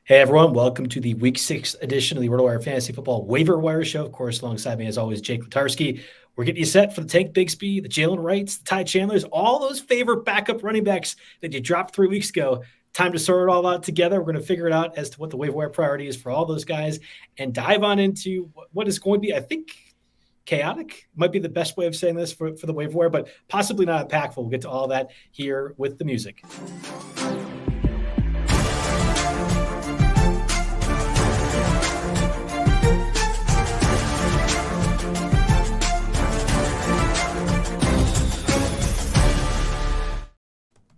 Hey everyone, welcome to the Week 6 edition of the RotoWire Fantasy Football Waiver Wire Show. Of course, alongside me as always, Jake Letarski. We're getting you set for the Tank Bigsby, the Jalen Wrights, the Ty Chandlers, all those favorite backup running backs that you dropped 3 weeks ago. Time to sort it all out together. We're going to figure it out as to what the waiver wire priority is for all those guys and dive on into what is going to be, I think, chaotic. Might be the best way of saying this for the waiver wire, but possibly not impactful. We'll get to all that here with the music.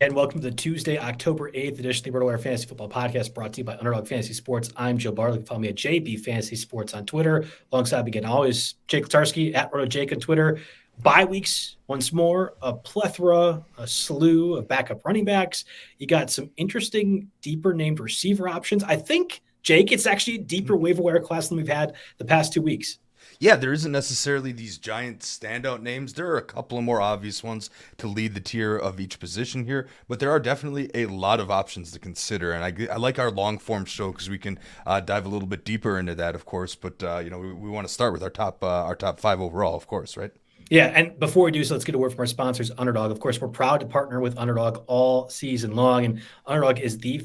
And welcome to the Tuesday, October 8th edition of the RotoWire Fantasy Football Podcast, brought to you by Underdog Fantasy Sports. I'm Joe Bartel. You can follow me at JB Fantasy Sports on Twitter. Alongside me again, always Jake Letarski at RotoJake on Twitter. Bye weeks, once more, a plethora, a slew of backup running backs. You got some interesting, deeper named receiver options. I think, Jake, it's actually a deeper waiver wire class than we've had the past 2 weeks. Yeah, there isn't necessarily these giant standout names. There are a couple of more obvious ones to lead the tier of each position here, but there are definitely a lot of options to consider. And I like our long form show because we can dive a little bit deeper into that, of course. But we want to start with our top five overall, of course, right? Yeah, and before we do so, let's get a word from our sponsors, Underdog. Of course, we're proud to partner with Underdog all season long, and Underdog is the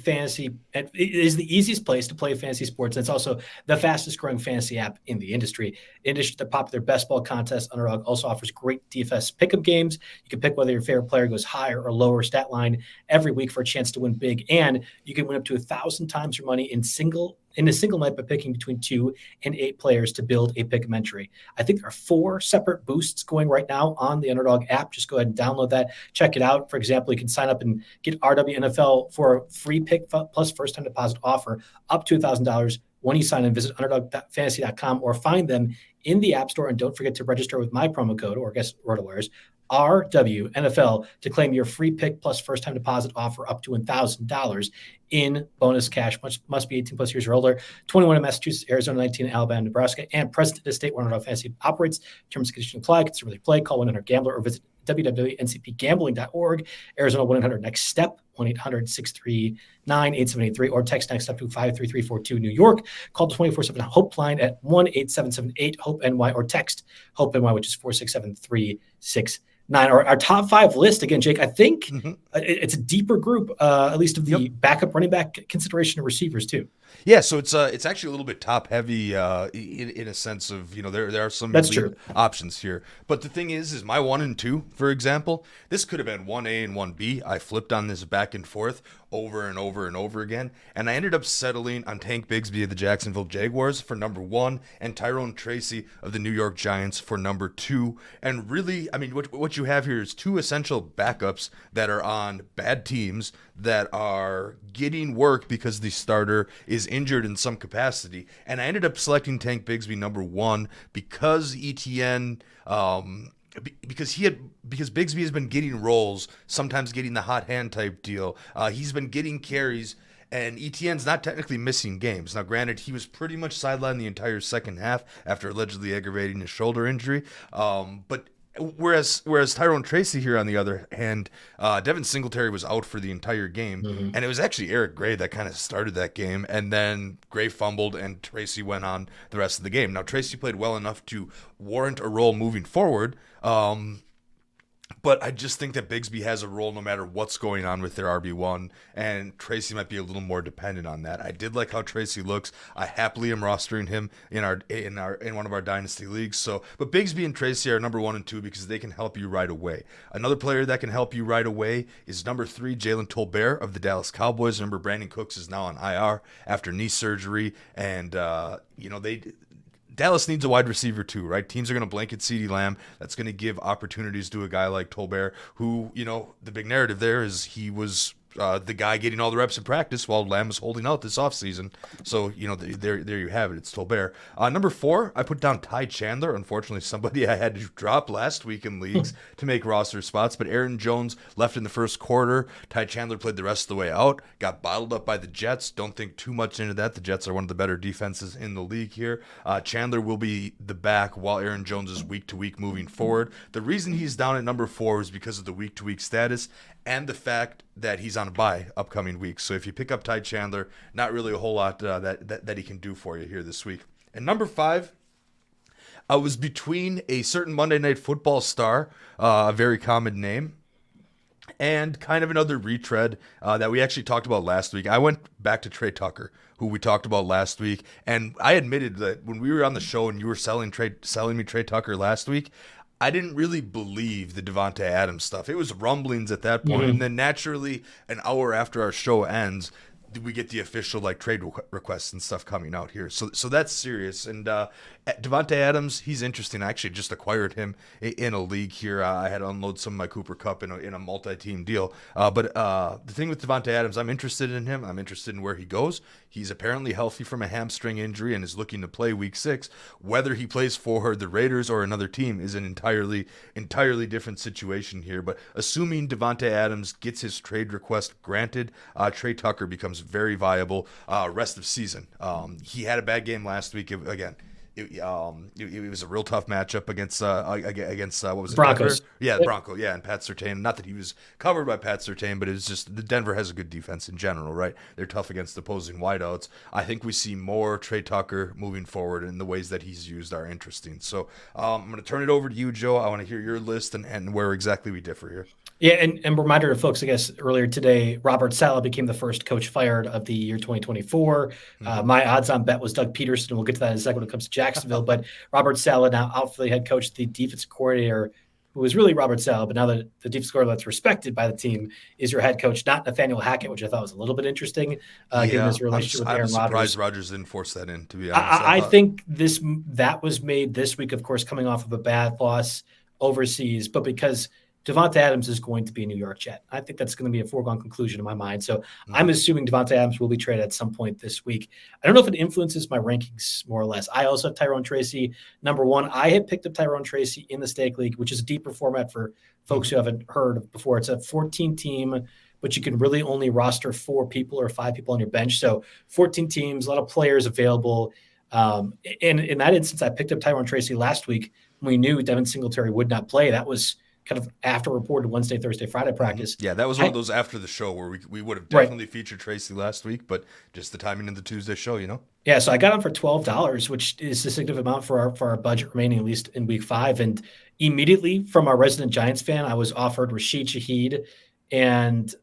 easiest place to play fantasy sports, and it's also the fastest growing fantasy app in the industry. In addition to the popular best ball contest, Underdog also offers great DFS pickup games. You can pick whether your favorite player goes higher or lower stat line every week for a chance to win big, and you can win up to 1,000 times your money in a single night by picking between 2 and 8 players to build a pick'em entry. I think there are 4 separate boosts going right now on the Underdog app. Just go ahead and download that. Check it out. For example, you can sign up and get RWNFL for a free pick plus first-time deposit offer up to $1,000 when you sign in. Visit underdogfantasy.com or find them in the App Store. And don't forget to register with my promo code, or I guess RotoWire's, RWNFL, to claim your free pick plus first-time deposit offer up to $1,000 in bonus cash. Must be 18 plus years or older. 21 in Massachusetts, Arizona, 19 in Alabama, Nebraska, and present in the state where Underdog Fantasy operates. Terms and conditions apply. Consider whether you play. Call 1-800-GAMBLER or visit www.ncpgambling.org. Arizona 1-800-NEXT-STEP, 1-800-639-8783, or text NEXT STEP to 53342. New York, call the 24/7 HOPE line at 1-8778-HOPE-NY, or text HOPE-NY, which is 467-369. Our top 5 list, again, Jake, I think it's a deeper group, at least of the backup running back consideration of receivers too. Yeah, so it's actually a little bit top heavy in a sense of, there are some options here. But the thing is my 1 and 2, for example, this could have been 1A and 1B. I flipped on this back and forth over and over and over again, and I ended up settling on Tank Bigsby of the Jacksonville Jaguars for number 1 and Tyrone Tracy of the New York Giants for number 2. And really, I mean, what you have here is 2 essential backups that are on bad teams that are getting work because the starter is injured in some capacity. And I ended up selecting Tank Bigsby number 1 because ETN because Bigsby has been getting roles, sometimes getting the hot hand type deal. He's been getting carries, and ETN's not technically missing games. Now, granted, he was pretty much sidelined the entire second half after allegedly aggravating his shoulder injury. But Whereas Tyrone Tracy here, on the other hand, Devin Singletary was out for the entire game, and it was actually Eric Gray that kind of started that game, and then Gray fumbled, and Tracy went on the rest of the game. Now, Tracy played well enough to warrant a role moving forward, but I just think that Bigsby has a role no matter what's going on with their RB1, and Tracy might be a little more dependent on that. I did like how Tracy looks. I happily am rostering him in one of our dynasty leagues. But Bigsby and Tracy are number 1 and 2 because they can help you right away. Another player that can help you right away is number 3, Jalen Tolbert of the Dallas Cowboys. Remember, Brandon Cooks is now on IR after knee surgery, and Dallas needs a wide receiver too, right? Teams are going to blanket CeeDee Lamb. That's going to give opportunities to a guy like Tolbert, who, the big narrative there is he was the guy getting all the reps in practice while Lamb was holding out this offseason. So, there you have it. It's Tolbert. Number 4, I put down Ty Chandler. Unfortunately, somebody I had to drop last week in leagues to make roster spots. But Aaron Jones left in the first quarter. Ty Chandler played the rest of the way out. Got bottled up by the Jets. Don't think too much into that. The Jets are one of the better defenses in the league here. Chandler will be the back while Aaron Jones is week to week moving forward. The reason he's down at number 4 is because of the week to week status. and the fact that he's on a bye upcoming week. So if you pick up Ty Chandler, not really a whole lot that he can do for you here this week. And number 5, I was between a certain Monday Night Football star, a very common name, and kind of another retread that we actually talked about last week. I went back to Trey Tucker, who we talked about last week, and I admitted that when we were on the show and you were selling me Trey Tucker last week, I didn't really believe the Devontae Adams stuff. It was rumblings at that point, and then naturally, an hour after our show ends, we get the official trade requests and stuff coming out here. So that's serious. And Devontae Adams, he's interesting. I actually just acquired him in a league here. I had to unload some of my Cooper Cup in a multi-team deal. But the thing with Devontae Adams, I'm interested in him. I'm interested in where he goes. He's apparently healthy from a hamstring injury and is looking to play week 6. Whether he plays for the Raiders or another team is an entirely different situation here. But assuming Devontae Adams gets his trade request granted, Trey Tucker becomes very viable rest of season. He had a bad game last week. It was a real tough matchup against what was it? Broncos. Denver? Yeah, the Bronco. Yeah, and Pat Surtain. Not that he was covered by Pat Surtain, but it's just the Denver has a good defense in general, right? They're tough against opposing wideouts. I think we see more Trey Tucker moving forward, and the ways that he's used are interesting. So I'm going to turn it over to you, Joe. I want to hear your list and where exactly we differ here. Yeah, and reminder to folks, I guess, earlier today, Robert Saleh became the first coach fired of the year 2024. My odds-on bet was Doug Peterson, and we'll get to that in a second when it comes to Jacksonville. But Robert Saleh, now out for the head coach, the defense coordinator, who was really Robert Saleh, but now the defense coordinator that's respected by the team is your head coach, not Nathaniel Hackett, which I thought was a little bit interesting, given his relationship with Aaron Rodgers. I'm surprised Rodgers didn't force that in, to be honest. I think that was made this week, of course, coming off of a bad loss overseas, but because Devontae Adams is going to be a New York Jet. I think that's going to be a foregone conclusion in my mind. So I'm assuming Devontae Adams will be traded at some point this week. I don't know if it influences my rankings more or less. I also have Tyrone Tracy. Number 1, I had picked up Tyrone Tracy in the Stake League, which is a deeper format for folks who haven't heard of before. It's a 14-team, but you can really only roster 4 people or 5 people on your bench. So 14 teams, a lot of players available. And in that instance, I picked up Tyrone Tracy last week when we knew Devin Singletary would not play. That was kind of after reported Wednesday, Thursday, Friday practice. Yeah, that was one of those after the show where we would have definitely featured Tracy last week, but just the timing of the Tuesday show, Yeah, so I got him for $12, which is a significant amount for our budget remaining, at least in week 5. And immediately from our resident Giants fan, I was offered Rashid Shaheed, and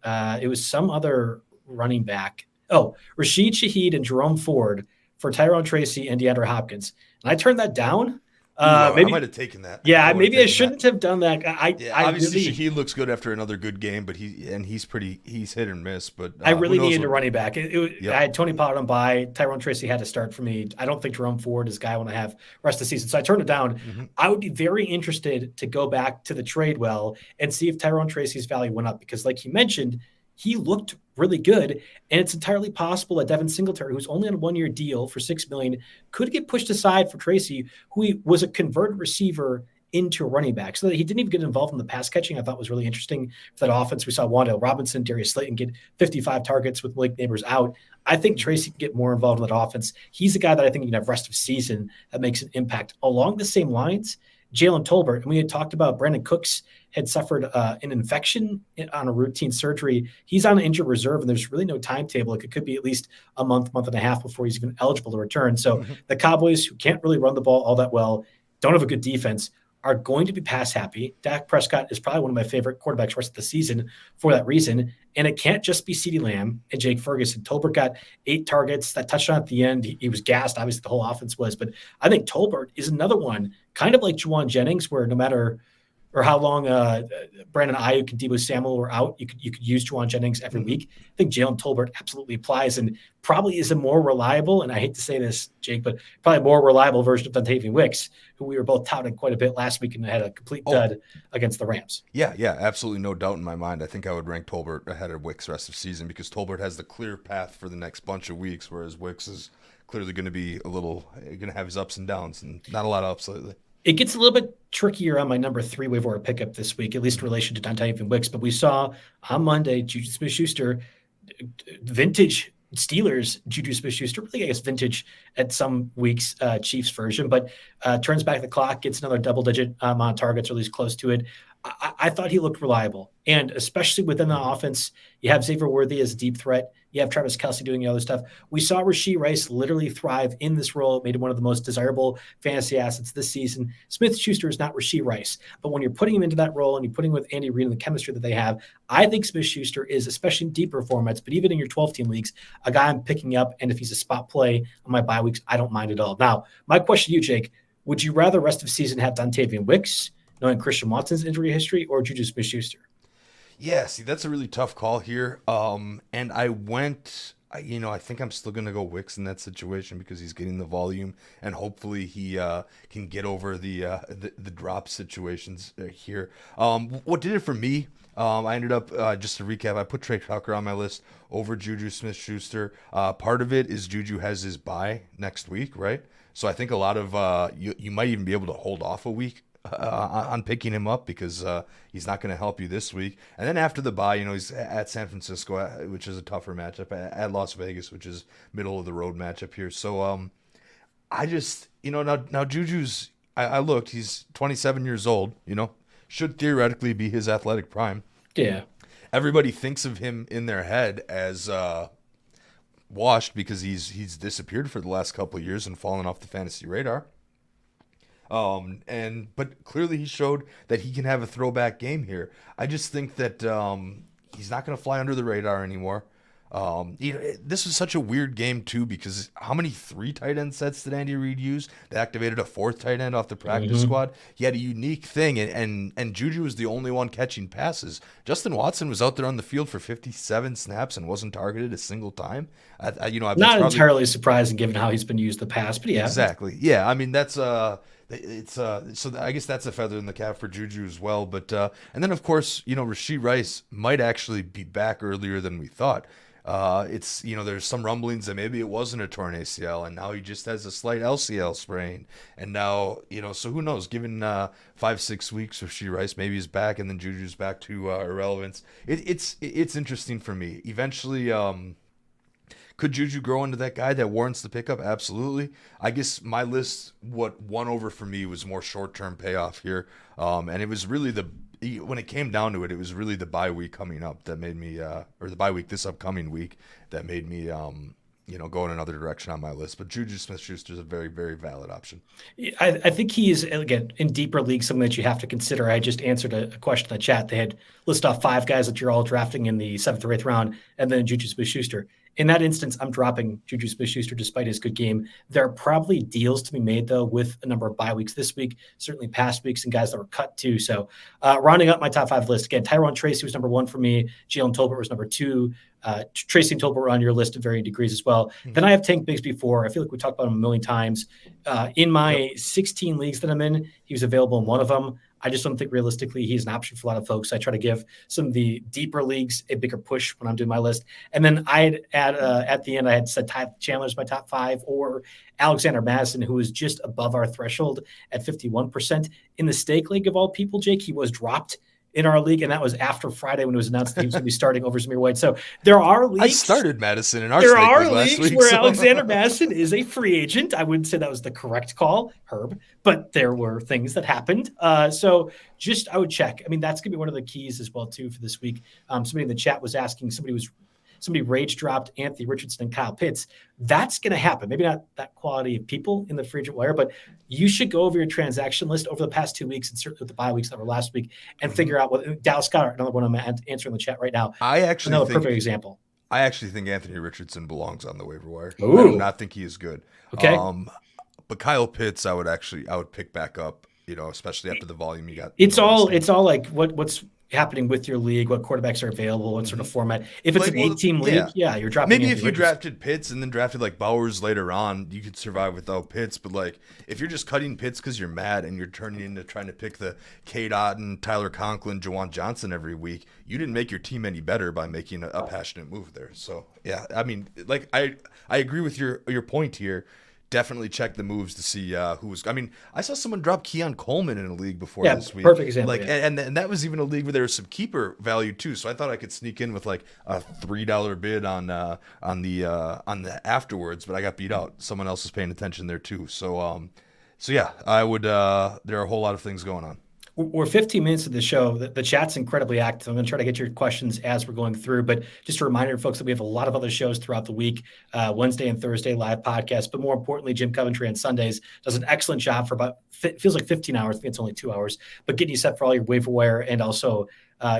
it was some other running back. Oh, Rashid Shaheed and Jerome Ford for Tyrone Tracy and DeAndre Hopkins. And I turned that down. Maybe I might have taken that. Yeah, maybe I shouldn't have done that. Obviously, Shaheed looks good after another good game, but he's hit and miss. But I really needed a running back. I had Tony Pollard on bye. Tyrone Tracy had to start for me. I don't think Jerome Ford is a guy I want to have rest of the season, so I turned it down. I would be very interested to go back to the trade well and see if Tyrone Tracy's value went up, because, like you mentioned, he looked really good, and it's entirely possible that Devin Singletary, who's only on a 1-year deal for $6 million, could get pushed aside for Tracy, who was a converted receiver into a running back, so that he didn't even get involved in the pass catching. I thought was really interesting for that offense. We saw Wan'Dale Robinson, Darius Slayton get 55 targets with Malik Neighbors out. I think Tracy can get more involved in that offense. He's a guy that I think you can have rest of season that makes an impact. Along the same lines, Jalen Tolbert, and we had talked about Brandon Cooks had suffered an infection on a routine surgery. He's on injured reserve, and there's really no timetable. It could be at least a month and a half before he's even eligible to return. So the Cowboys, who can't really run the ball all that well, don't have a good defense, are going to be pass happy. Dak Prescott is probably one of my favorite quarterbacks rest of the season for that reason. And it can't just be CeeDee Lamb and Jake Ferguson. Tolbert got 8 targets. That touchdown at the end, he was gassed. Obviously, the whole offense was. But I think Tolbert is another one, kind of like Juwan Jennings, where no matter or how long Brandon Ayuk and Deebo Samuel were out, you could use Juwan Jennings every week. I think Jalen Tolbert absolutely applies and probably is a more reliable, and I hate to say this, Jake, but probably a more reliable version of Dontavian Wicks, who we were both touting quite a bit last week and had a complete dud against the Rams. Yeah, absolutely no doubt in my mind. I think I would rank Tolbert ahead of Wicks rest of season, because Tolbert has the clear path for the next bunch of weeks, whereas Wicks is clearly going to have his ups and downs, and not a lot of ups lately. It gets a little bit trickier on my number 3 waiver wire pickup this week, at least in relation to Dontavian Wicks. But we saw on Monday, Juju Smith-Schuster, vintage Steelers, Juju Smith-Schuster, really, I guess, vintage at some weeks, Chiefs version, but turns back the clock, gets another double-digit amount of targets, or at least close to it. I thought he looked reliable. And especially within the offense, you have Xavier Worthy as a deep threat. You have Travis Kelce doing the other stuff. We saw Rashee Rice literally thrive in this role. It made him one of the most desirable fantasy assets this season. Smith-Schuster is not Rashee Rice. But when you're putting him into that role and you're putting him with Andy Reid and the chemistry that they have, I think Smith-Schuster is, especially in deeper formats, but even in your 12-team leagues, a guy I'm picking up. And if he's a spot play on my bye weeks, I don't mind at all. Now, my question to you, Jake, would you rather rest of the season have Dontavian Wicks, knowing Christian Watson's injury history, or Juju Smith-Schuster? Yeah, see, that's a really tough call here. And I think I'm still going to go Wicks in that situation because he's getting the volume, and hopefully he can get over the drop situations here. What did it for me? I ended up, just to recap, I put Trey Tucker on my list over Juju Smith-Schuster. Part of it is Juju has his bye next week, right? So I think a lot of you might even be able to hold off a week on picking him up because he's not going to help you this week. And then after the bye, he's at San Francisco, which is a tougher matchup, at Las Vegas, which is middle of the road matchup here. So I just, now Juju's, I looked, he's 27 years old, should theoretically be his athletic prime. Yeah. Everybody thinks of him in their head as washed because he's disappeared for the last couple of years and fallen off the fantasy radar. But clearly he showed that he can have a throwback game here. I just think that he's not going to fly under the radar anymore. This was such a weird game too because how many 3 tight end sets did Andy Reid use? They activated a 4th tight end off the practice squad. He had a unique thing, and Juju was the only one catching passes. Justin Watson was out there on the field for 57 snaps and wasn't targeted a single time. Not entirely surprising given how he's been used in the past, but yeah, exactly. Yeah, I mean that's so I guess that's a feather in the cap for Juju as well. But and then of course Rashee Rice might actually be back earlier than we thought. There's some rumblings that maybe it wasn't a torn ACL and now he just has a slight LCL sprain. And now, so who knows, given 5-6 weeks of Rashee Rice, maybe he's back and then Juju's back to irrelevance. It's interesting for me. Eventually, could Juju grow into that guy that warrants the pickup? Absolutely. I guess my list, what won over for me was more short-term payoff here. And it was really when it came down to it, it was really the bye week coming up that made me, or the bye week this upcoming week that made me, go in another direction on my list. But Juju Smith-Schuster is a very, very valid option. I think he is, again, in deeper leagues, something that you have to consider. I just answered a question in the chat. They had listed off 5 guys that you're all drafting in the 7th or 8th round, and then Juju Smith-Schuster. In that instance, I'm dropping Juju Smith-Schuster despite his good game. There are probably deals to be made, though, with a number of bye weeks this week, certainly past weeks, and guys that were cut, too. So rounding up my top 5 list, again, Tyrone Tracy was number 1 for me. Jalen Tolbert was number 2. Tracy and Tolbert were on your list to varying degrees as well. Mm-hmm. Then I have Tank Bigsby 4. I feel like we talked about him a million times. In my 16 leagues that I'm in, he was available in one of them. I just don't think realistically he's an option for a lot of folks. I try to give some of the deeper leagues a bigger push when I'm doing my list. And then I'd add at the end, I had said Ty Chandler's my top 5 or Alexander Madison, who is just above our threshold at 51%. In the stake league of all people, Jake, he was dropped in our league, and that was after Friday when it was announced that he was going to be starting over Zamir White. So there are leagues. I started Madison in our There snake are league last leagues week, where so. Alexander Madison is a free agent. I wouldn't say that was the correct call, Herb, but there were things that happened. So just I would check. I mean, that's going to be one of the keys as well, too, for this week. Somebody in the chat was asking, somebody rage dropped Anthony Richardson and Kyle Pitts. That's going to happen. Maybe not that quality of people in the free agent wire, but you should go over your transaction list over the past 2 weeks and certainly with the bye weeks that were last week and figure out what Dallas Scott, another one I'm answering in the chat right now. Another perfect example. I actually think Anthony Richardson belongs on the waiver wire. Ooh. I do not think he is good. Okay. But Kyle Pitts, I would pick back up, especially after the volume you got. It's all like what's happening with your league, what quarterbacks are available, what sort of format. If it's an 8-team league, you're dropping. Maybe if you drafted Pitts and then drafted like Bowers later on, you could survive without Pitts. But like if you're just cutting Pitts because you're mad and you're turning into trying to pick the Cade Otton, Tyler Conklin, Jawan Johnson every week, you didn't make your team any better by making a passionate move there. So yeah, I mean, like I agree with your point here. Definitely check the moves to see who was. I mean, I saw someone drop Keon Coleman in a league before this week. Perfect example. And that was even a league where there was some keeper value too. So I thought I could sneak in with like a $3 bid on the afterwards, but I got beat out. Someone else was paying attention there too. So yeah, I would. There are a whole lot of things going on. We're 15 minutes of the show. The chat's incredibly active. I'm going to try to get your questions as we're going through. But just a reminder, folks, that we have a lot of other shows throughout the week, Wednesday and Thursday live podcasts. But more importantly, Jim Coventry on Sundays does an excellent job for about feels like 15 hours. I think it's only 2 hours, but getting you set for all your waiver wire and also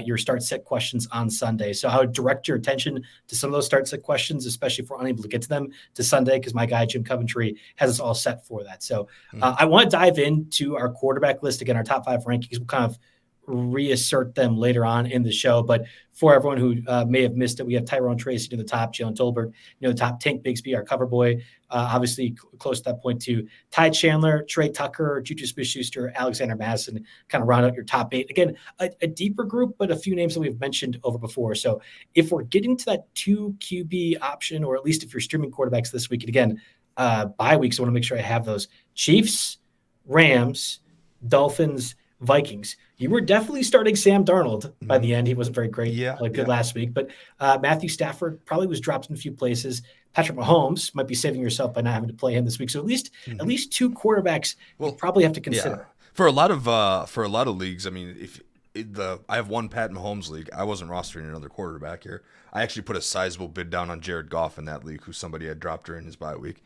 your start sit questions on Sunday. So I would direct your attention to some of those start sit questions, especially if we're unable to get to them to Sunday, because my guy Jim Coventry has us all set for that. So I want to dive into our quarterback list again, our top 5 rankings. We'll kind of reassert them later on in the show. But for everyone who may have missed it, we have Tyrone, Tracy to the top, Jalen Tolbert, the top, Tank Bigsby, our cover boy, obviously close to that point to Ty Chandler, Trey Tucker, Juju Smith-Schuster, Alexander Madison, kind of round out your top 8. Again, a deeper group, but a few names that we've mentioned over before. So if we're getting to that 2 QB option, or at least if you're streaming quarterbacks this week, and again, bye weeks, I want to make sure I have those: Chiefs, Rams, Dolphins, Vikings. You were definitely starting Sam Darnold by the end. He wasn't very great, last week. But Matthew Stafford probably was dropped in a few places. Patrick Mahomes might be saving yourself by not having to play him this week. So at least 2 quarterbacks you probably have to consider. Yeah. For a lot of leagues, I mean, I have one Pat Mahomes league. I wasn't rostering another quarterback here. I actually put a sizable bid down on Jared Goff in that league, who somebody had dropped during his bye week.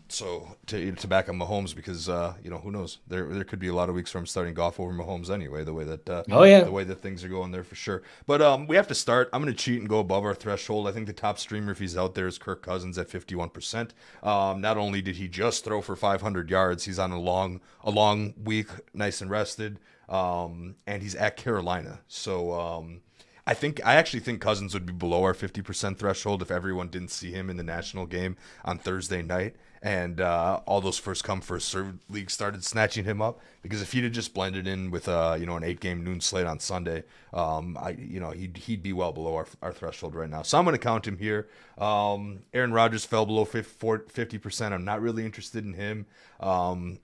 So to back up Mahomes, because who knows, there could be a lot of weeks where I'm starting Goff over Mahomes anyway, the way that things are going there for sure. But we have to start. I'm going to cheat and go above our threshold. I think the top streamer, if he's out there, is Kirk Cousins at 51%. Not only did he just throw for 500 yards, he's on a long week, nice and rested, and he's at Carolina. So I actually think Cousins would be below our 50% threshold if everyone didn't see him in the national game on Thursday night, and all those first come first served leagues started snatching him up. Because if he'd have just blended in with an 8-game noon slate on Sunday, he'd be well below our threshold right now. So I'm going to count him here. Aaron Rodgers fell below 50%. I'm not really interested in him. I'm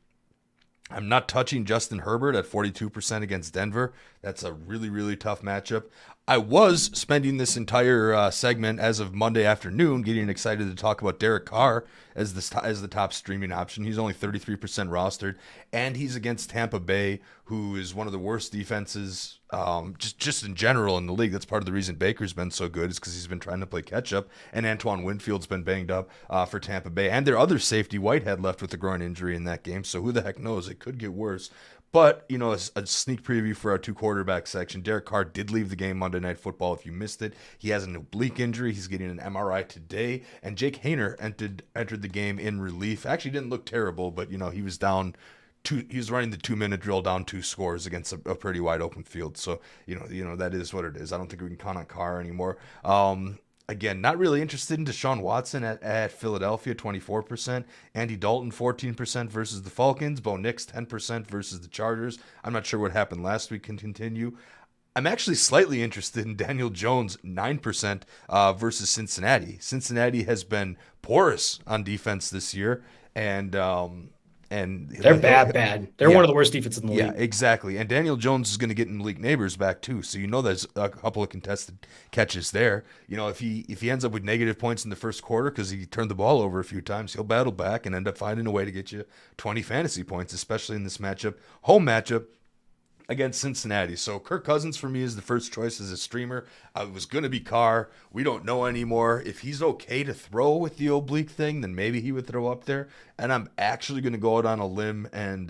not touching Justin Herbert at 42% against Denver. That's a really, really tough matchup. I was spending this entire segment as of Monday afternoon getting excited to talk about Derek Carr as the top streaming option. He's only 33% rostered, and he's against Tampa Bay, who is one of the worst defenses just in general in the league. That's part of the reason Baker's been so good, is because he's been trying to play catch up, and Antoine Winfield's been banged up for Tampa Bay, and their other safety Whitehead left with a groin injury in that game. So who the heck knows? It could get worse. But, a sneak preview for our 2 quarterback section. Derek Carr did leave the game Monday Night Football. If you missed it, he has an oblique injury. He's getting an MRI today. And Jake Haener entered the game in relief. Actually didn't look terrible, but, he was down. He was running the 2-minute drill down 2 scores against a pretty wide open field. So, that is what it is. I don't think we can count on Carr anymore. Again, not really interested in Deshaun Watson at Philadelphia, 24%. Andy Dalton, 14% versus the Falcons. Bo Nix, 10% versus the Chargers. I'm not sure what happened last week can continue. I'm actually slightly interested in Daniel Jones, 9% versus Cincinnati. Cincinnati has been porous on defense this year, and they're bad. They're one of the worst defenses in the league. Yeah, exactly. And Daniel Jones is going to get Malik Neighbors back too, so there's a couple of contested catches there. If he ends up with negative points in the first quarter because he turned the ball over a few times, he'll battle back and end up finding a way to get you 20 fantasy points, especially in this home matchup against Cincinnati. So Kirk Cousins for me is the first choice as a streamer. I was going to be Carr. We don't know anymore. If he's okay to throw with the oblique thing, then maybe he would throw up there. And I'm actually going to go out on a limb and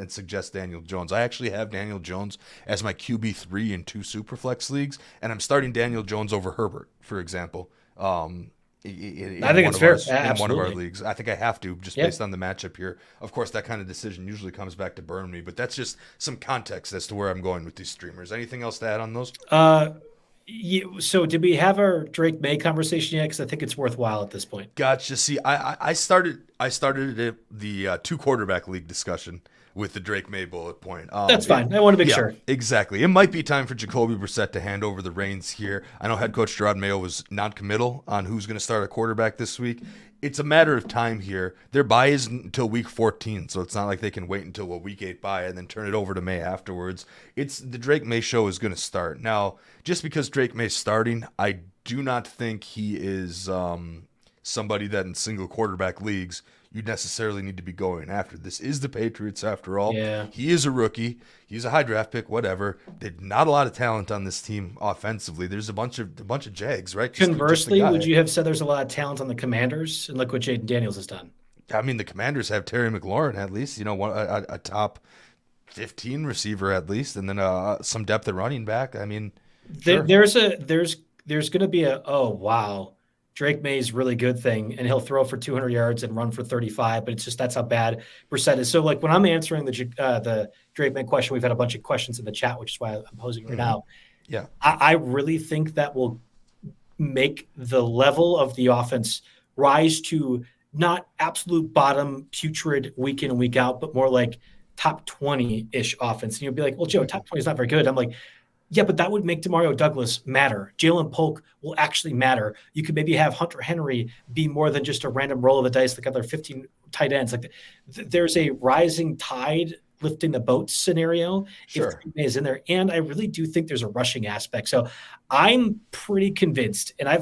suggest Daniel Jones. I actually have Daniel Jones as my QB3 in 2 Superflex leagues, and I'm starting Daniel Jones over Herbert, for example. I think it's fair. In one of our leagues, I think I have to, just based on the matchup here. Of course, that kind of decision usually comes back to burn me, but that's just some context as to where I'm going with these streamers. Anything else to add on those? So did we have our Drake Maye conversation yet? Because I think it's worthwhile at this point. Gotcha. See, I started the 2 quarterback league discussion with the Drake Maye bullet point. That's fine. I want to make sure. Exactly. It might be time for Jacoby Brissett to hand over the reins here. I know head coach Gerard Mayo was non-committal on who's going to start a quarterback this week. It's a matter of time here. Their bye isn't until week 14, so it's not like they can wait until a week 8 bye and then turn it over to Maye afterwards. The Drake Maye show is going to start. Now, just because Drake Maye's starting, I do not think he is somebody that in single quarterback leagues you necessarily need to be going after. This is the Patriots after all. Yeah. He is a rookie. He's a high draft pick, whatever. There's not a lot of talent on this team offensively. There's a bunch of Jags, right? Conversely, would you have said there's a lot of talent on the Commanders? And look what Jaden Daniels has done. I mean, the Commanders have Terry McLaurin at least, a top 15 receiver at least, and then some depth at running back. I mean, sure. there's going to be oh wow, Drake Maye's really good thing, and he'll throw for 200 yards and run for 35, but it's just that's how bad Brissett is. So like when I'm answering the Drake Maye question, we've had a bunch of questions in the chat, which is why I'm posing right now. Yeah, I really think that will make the level of the offense rise to not absolute bottom putrid week in and week out, but more like top 20-ish offense. And you'll be like, well, Joe, top 20 is not very good. I'm like, yeah, but that would make Demario Douglas matter. Jalen Polk will actually matter. You could maybe have Hunter Henry be more than just a random roll of the dice like other 15 tight ends. Like there's a rising tide lifting the boat scenario if Drake Maye is in there. And I really do think there's a rushing aspect. So I'm pretty convinced, and I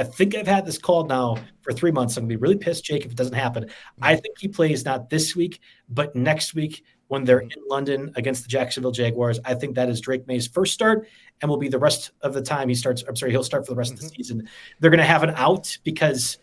think I've had this called now for 3 months. I'm going to be really pissed, Jake, if it doesn't happen. I think he plays not this week, but next week when they're in London against the Jacksonville Jaguars. I think that is Drake Maye's first start and will be the rest of the time he starts. I'm sorry, he'll start for the rest of the season. They're going to have an out because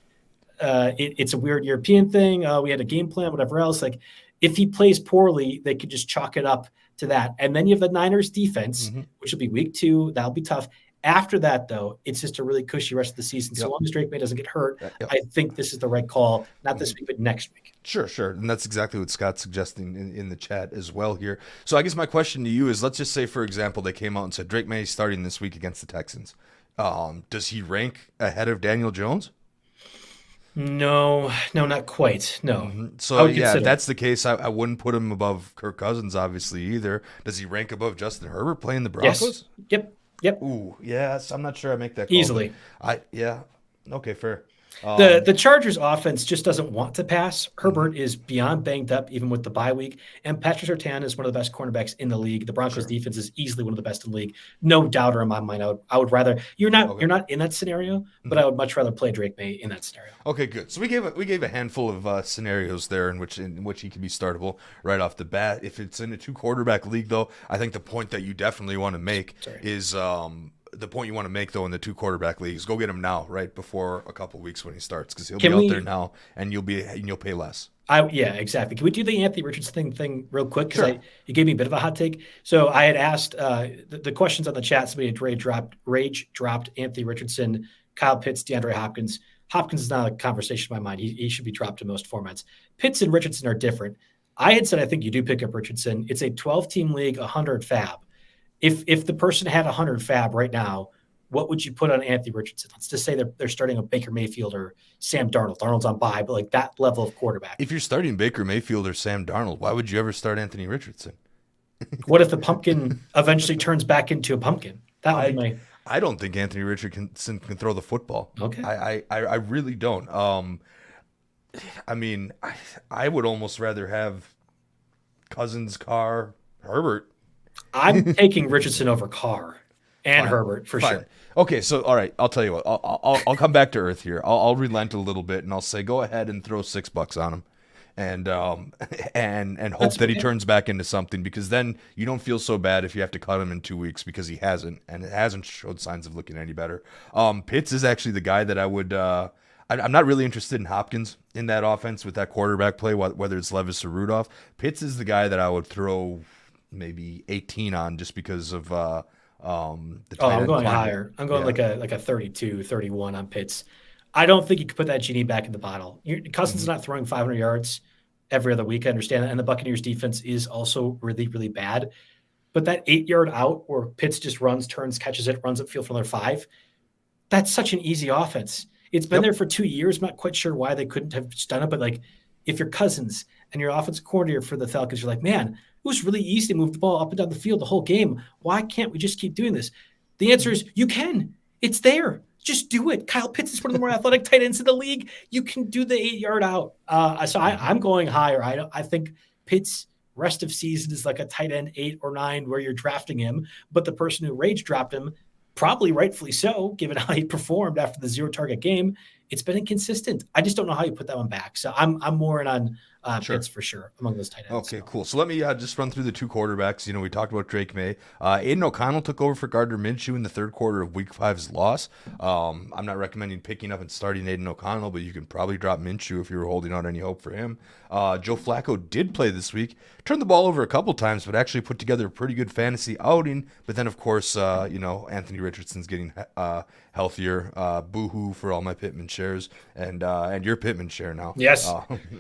it's a weird European thing. We had a game plan, whatever else. Like if he plays poorly, they could just chalk it up to that. And then you have the Niners defense, which will be week 2. That'll be tough. After that, though, it's just a really cushy rest of the season. So long as Drake Maye doesn't get hurt, I think this is the right call. Not this week, but next week. Sure. And that's exactly what Scott's suggesting in the chat as well here. So I guess my question to you is, let's just say, for example, they came out and said Drake Maye starting this week against the Texans. Does he rank ahead of Daniel Jones? No, not quite. No. So, yeah, if that's the case, I wouldn't put him above Kirk Cousins, obviously, either. Does he rank above Justin Herbert playing the Broncos? Yes. Yep. Ooh, yes. I'm not sure I make that call. Easily. Okay, fair. The Chargers offense just doesn't want to pass. Herbert is beyond banged up, even with the bye week. And Patrick Surtain is one of the best cornerbacks in the league. The Broncos defense is easily one of the best in the league. No doubter in my mind. I would rather you're not in that scenario, but I would much rather play Drake Maye in that scenario. Okay, good. So we gave a handful of scenarios there in which he can be startable right off the bat. If it's in a 2-quarterback league, though, I think the point that you definitely want to make is the point you want to make, though, in the 2-quarterback leagues, go get him now, right before a couple weeks when he starts, because he'll be out there now, and you'll pay less. Yeah, exactly. Can we do the Anthony Richardson thing real quick? Because you gave me a bit of a hot take. So I had asked the questions on the chat. Somebody had rage dropped Anthony Richardson, Kyle Pitts, DeAndre Hopkins. Hopkins is not a conversation in my mind. He should be dropped in most formats. Pitts and Richardson are different. I had said I think you do pick up Richardson. It's a 12-team league, 100 fab. If the person had 100 fab right now, what would you put on Anthony Richardson? Let's just say they're starting a Baker Mayfield or Sam Darnold. Darnold's on bye, but like that level of quarterback. If you're starting Baker Mayfield or Sam Darnold, why would you ever start Anthony Richardson? What if the pumpkin eventually turns back into a pumpkin? That would be my. I don't think Anthony Richardson can throw the football. Okay. I really don't. I mean, I would almost rather have Cousins, Carr, Herbert. I'm taking Richardson over Carr and Herbert for sure. Okay, so all right, I'll tell you what. I'll come back to earth here. I'll relent a little bit, and I'll say go ahead and throw $6 on him, and hope that he turns back into something, because then you don't feel so bad if you have to cut him in 2 weeks, because he hasn't, and it hasn't showed signs of looking any better. Pitts is actually the guy that I would. I'm not really interested in Hopkins in that offense with that quarterback play, whether it's Levis or Rudolph. Pitts is the guy that I would throw maybe 18 on, just because of the I'm going higher. I'm going like a 32, 31 on Pitts. I don't think you could put that genie back in the bottle. Cousins is not throwing 500 yards every other week. I understand that. And the Buccaneers defense is also really, really bad. But that 8-yard out where Pitts just runs, turns, catches it, runs upfield for another 5, that's such an easy offense. It's been there for 2 years. I'm not quite sure why they couldn't have just done it. But like if you're Cousins and your offensive coordinator for the Falcons, you're like, man, it was really easy to move the ball up and down the field the whole game. Why can't we just keep doing this? The answer is you can. It's there. Just do it. Kyle Pitts is one of the more athletic tight ends in the league. You can do the 8-yard out. So I'm going higher. I think Pitts rest of season is like a tight end 8 or 9 where you're drafting him. But the person who rage dropped him, probably rightfully so, given how he performed after the 0-target game, it's been inconsistent. I just don't know how you put that one back. So I'm more in on Pitts for sure among those tight ends. Okay, cool. So let me just run through the two quarterbacks. We talked about Drake Maye. Aiden O'Connell took over for Gardner Minshew in the third quarter of Week 5's loss. I'm not recommending picking up and starting Aiden O'Connell, but you can probably drop Minshew if you were holding out any hope for him. Joe Flacco did play this week. Turned the ball over a couple times, but actually put together a pretty good fantasy outing. But then, of course, Anthony Richardson's getting healthier. Boo-hoo for all my Pittman shares and your Pittman share now. Yes.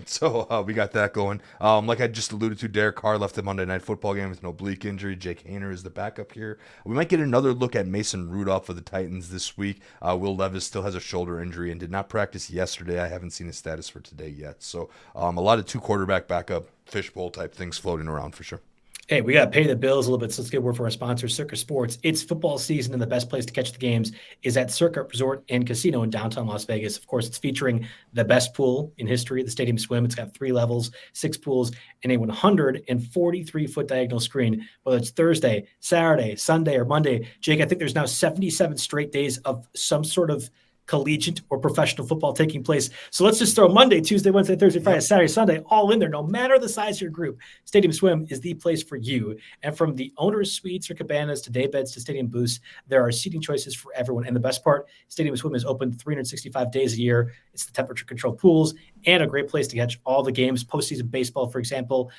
So we got that going. Like I just alluded to, Derek Carr left the Monday Night Football game with an oblique injury. Jake Haener is the backup here. We might get another look at Mason Rudolph of the Titans this week. Will Levis still has a shoulder injury and did not practice yesterday. I haven't seen his status for today yet. So a lot of two quarterback backup fishbowl type things floating around for sure. Hey, we got to pay the bills a little bit, so let's get a word from our sponsor, Circa Sports. It's football season, and the best place to catch the games is at Circa Resort and Casino in downtown Las Vegas. Of course, it's featuring the best pool in history, the Stadium Swim. It's got 3 levels, 6 pools, and a 143-foot diagonal screen, whether it's Thursday, Saturday, Sunday, or Monday. Jake, I think there's now 77 straight days of some sort of collegiate or professional football taking place. So let's just throw Monday, Tuesday, Wednesday, Thursday, Friday, Saturday, Sunday, all in there, no matter the size of your group. Stadium Swim is the place for you. And from the owner's suites or cabanas to day beds to stadium booths, there are seating choices for everyone. And the best part, Stadium Swim is open 365 days a year. It's the temperature controlled pools and a great place to catch all the games, postseason baseball, for example.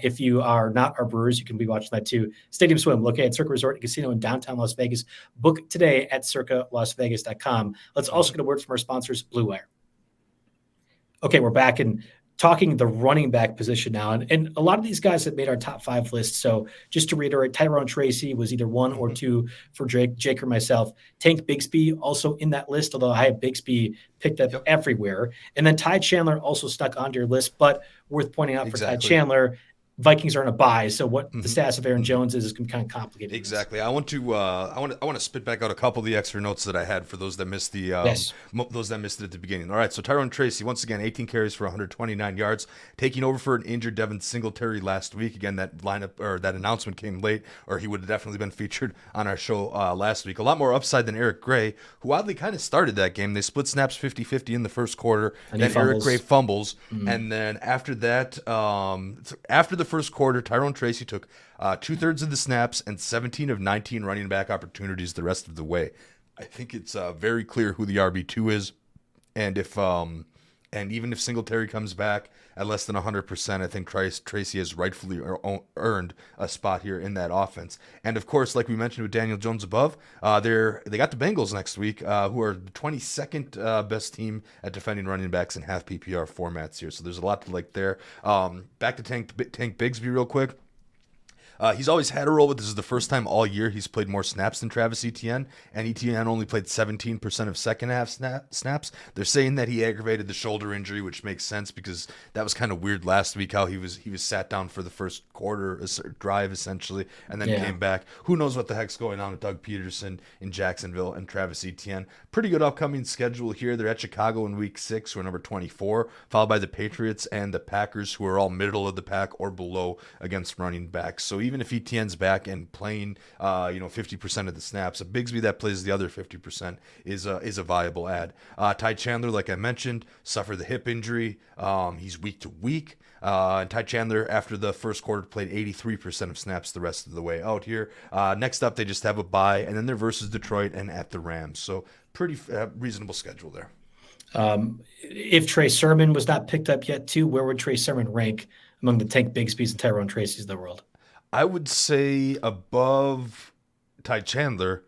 If you are not our Brewers, you can be watching that too. Stadium Swim, located at Circa Resort and Casino in downtown Las Vegas. Book today at circalasvegas.com. Let's also get a word from our sponsors, Blue Wire. Okay, we're back and talking the running back position now. And a lot of these guys have made our top 5 lists. So just to reiterate, Tyrone Tracy was either 1 or 2 for Jake or myself. Tank Bigsby also in that list, although I have Bigsby picked up everywhere. And then Ty Chandler also stuck onto your list, but worth pointing out for Ty Chandler, Vikings are in a bye, so what the status of Aaron Jones is kind of complicated. Exactly. I want to spit back out a couple of the extra notes that I had for those that missed those that missed it at the beginning. All right, so Tyrone Tracy once again 18 carries for 129 yards, taking over for an injured Devin Singletary last week. Again, that lineup or that announcement came late, or he would have definitely been featured on our show last week. A lot more upside than Eric Gray, who oddly kind of started that game. They split snaps 50-50 in the first quarter, and then Eric Gray fumbles, and then after that, after the first quarter, Tyrone Tracy took 2/3 of the snaps and 17 of 19 running back opportunities the rest of the way. I think it's very clear who the RB2 is, and even if Singletary comes back at less than 100%, I think Tracy has rightfully earned a spot here in that offense. And of course, like we mentioned with Daniel Jones above, they got the Bengals next week, who are the 22nd best team at defending running backs in half PPR formats here. So there's a lot to like there. Back to Tank Bigsby real quick. He's always had a role, but this is the first time all year he's played more snaps than Travis Etienne, and Etienne only played 17% of second half snaps. They're saying that he aggravated the shoulder injury, which makes sense because that was kind of weird last week how he was sat down for the first quarter drive essentially, and then came back. Who knows what the heck's going on with Doug Peterson in Jacksonville and Travis Etienne. Pretty good upcoming schedule here. They're at Chicago in week 6, who are number 24, followed by the Patriots and the Packers, who are all middle of the pack or below against running backs. So even if Etienne's back and playing 50% of the snaps, a Bigsby that plays the other 50% is a viable ad. Ty Chandler, like I mentioned, suffered the hip injury. He's week to week. And Ty Chandler, after the first quarter, played 83% of snaps the rest of the way out here. Next up, they just have a bye, and then they're versus Detroit and at the Rams. So pretty reasonable schedule there. If Trey Sermon was not picked up yet, too, where would Trey Sermon rank among the Tank Bigsby's and Tyrone Tracy's of the world? I would say above Ty Chandler,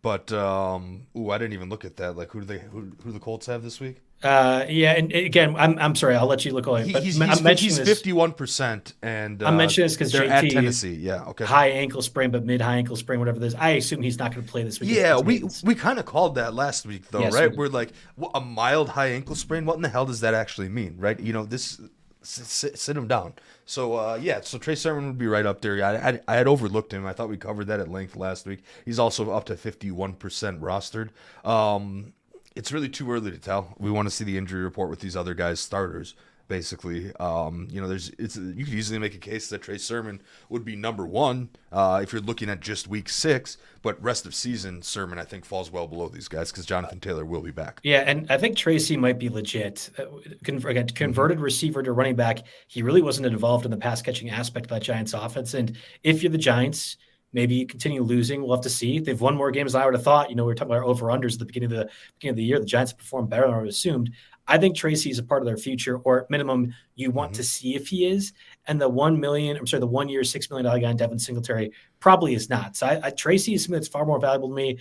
but I didn't even look at that. Like, who do the Colts have this week? And again, I'm sorry, I'll let you look away. He's 51%, and I'm mentioning this because they're JT, at Tennessee. Yeah, okay. High ankle sprain, but mid-high ankle sprain, whatever this. I assume he's not going to play this week. Yeah, we kind of called that last week, though, right? We're like, a mild high ankle sprain. What in the hell does that actually mean, right? This. Sit him down. So so Trey Sermon would be right up there. I had overlooked him. I thought we covered that at length last week. He's also up to 51% rostered. It's really too early to tell. We want to see the injury report with these other guys' starters. basically. You could easily make a case that Trey Sermon would be number one if you're looking at just week 6, but rest of season Sermon I think falls well below these guys because Jonathan Taylor will be back. Yeah, and I think Tracy might be legit. Again, converted receiver to running back. He really wasn't involved in the pass catching aspect of that Giants offense. And if you're the Giants, maybe you continue losing. We'll have to see. They've won more games than I would have thought. We were talking about over-unders at the beginning of the year. The Giants have performed better than I would have assumed. I think Tracy is a part of their future, or at minimum, you want to see if he is. And the 1 year, $6 million guy in Devin Singletary probably is not. So Tracy is something that's far more valuable to me.